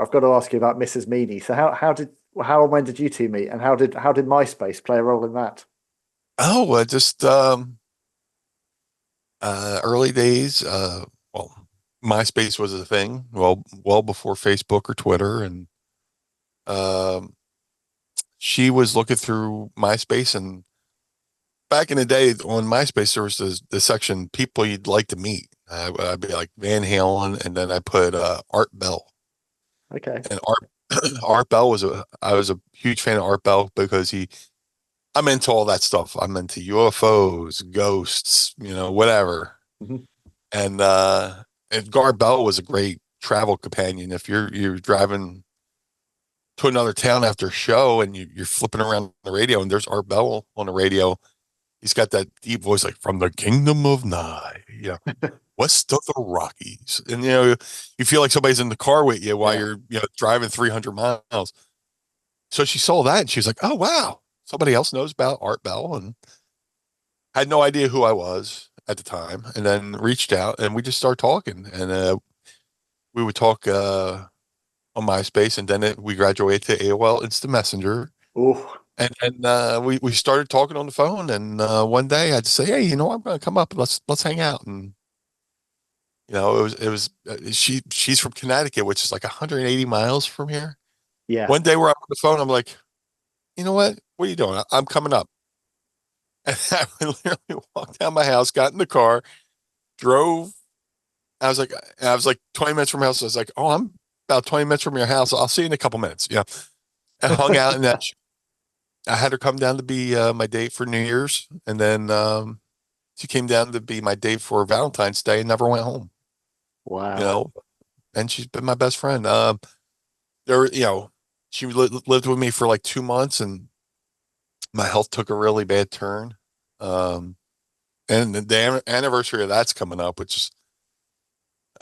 I've got to ask you about Mrs. Meanie. So how and when did you two meet, and how did MySpace play a role in that? Oh, just early days. Well, MySpace was a thing. Well before Facebook or Twitter, and um, she was looking through MySpace, and back in the day on MySpace there was the section people you'd like to meet. I'd be like Van Halen, and then I put Art Bell, Okay. and Art Art Bell was a I was a huge fan of Art Bell because I'm into all that stuff. I'm into UFOs, ghosts, whatever. Mhm. And Gar Bell was a great travel companion. If you're driving to another town after a show and you're flipping around the radio and there's Art Bell on the radio, he's got that deep voice like from the kingdom of Nye, west of the Rockies. And you feel like somebody's in the car with you while Yeah. you're driving 300 miles. So she saw that and she's like, "Oh wow, somebody else knows about Art Bell," and had no idea who I was at the time, and then reached out and we just started talking, and we would talk on MySpace, and then we graduated to AOL Instant Messenger, Oh, and we started talking on the phone, and one day I'd say, "Hey, I'm going to come up, let's hang out," and she's from Connecticut, which is like 180 miles from here. yeah. One day we're up on the phone, I'm like, "You know what are you doing? I'm coming up." And I literally walked down my house, got in the car, drove. I was like 20 minutes from my house. I was like, "Oh, I'm about 20 minutes from your house. I'll see you in a couple minutes." Yeah. I hung out and that I had her come down to be my date for New Year's. And then she came down to be my date for Valentine's Day and never went home, you Wow. know, and she's been my best friend. There, she lived with me for like 2 months and my health took a really bad turn. Um, and the anniversary of that's coming up, which is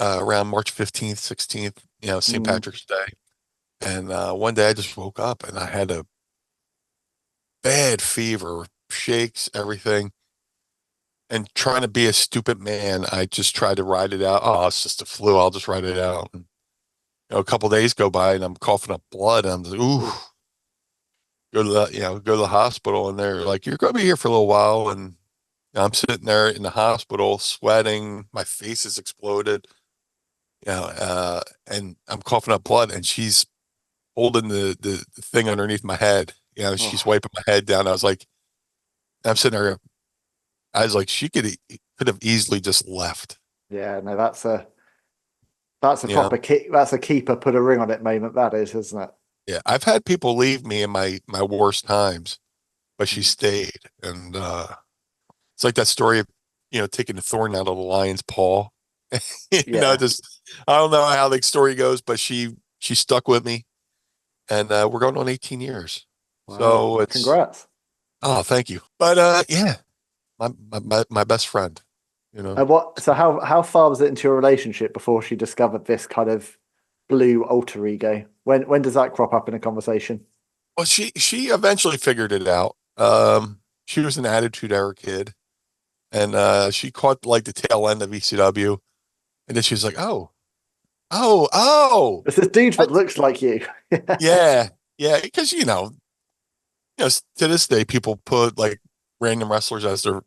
around March 15th, 16th, St. Mm. Patrick's Day. And one day I just woke up and I had a bad fever, shakes, everything. And trying to be a stupid man, I just tried to ride it out. Oh, it's just a flu. I'll just ride it out. And, a couple days go by and I'm coughing up blood. And I'm like, ooh, Ooh. go to the hospital. And they're like, "You're going to be here for a little while." And I'm sitting there in the hospital, sweating. My face is exploded. And I'm coughing up blood. And she's holding the thing underneath my head. She's Oh, wiping my head down. I'm sitting there. I was like, she could have easily just left. yeah. No, that's a You know, proper that's a keeper put a ring on it moment. That is, isn't it? yeah. I've had people leave me in my worst times, but she Mm. stayed. And it's like that story of taking the thorn out of the lion's paw. Yeah. Just I don't know how the story goes, but she stuck with me, and we're going on 18 years. Wow. So it's Congrats. thank you. But yeah, my best friend. You know. And what? So how far was it into your relationship before she discovered this kind of blue alter ego? When does that crop up in a conversation? Well, she eventually figured it out. She was an attitude era kid, and she caught like the tail end of ECW, and then she was like, "Oh, oh, oh, It's this dude I, that looks like you. yeah, yeah." Because to this day, people put like random wrestlers as their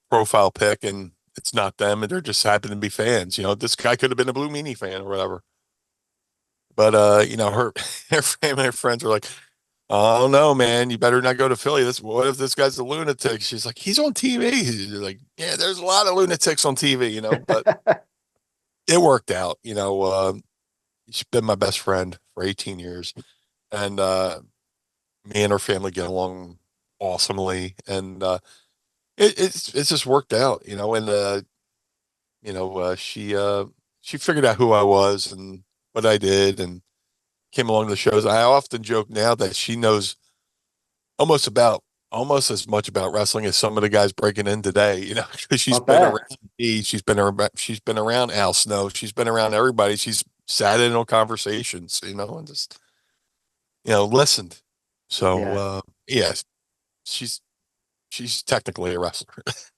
profile pic, and it's not them, and they're just happen to be fans. This guy could have been a Blue Meanie fan or whatever. But her her family and friends are like, "Oh no, man, you better not go to Philly. What if this guy's a lunatic?" She's like, "He's on TV." He's like, "Yeah, there's a lot of lunatics on TV, but it worked out. She's been my best friend for 18 years, and me and her family get along awesomely, and it's just worked out, and she figured out who I was and what I did, and came along to the shows. I often joke now that she knows almost about almost as much about wrestling as some of the guys breaking in today, because I she's been around bet. me, she's been around Al Snow, she's been around everybody. She's sat in on conversations, and just listened. So Yeah. yeah, she's she's technically a wrestler.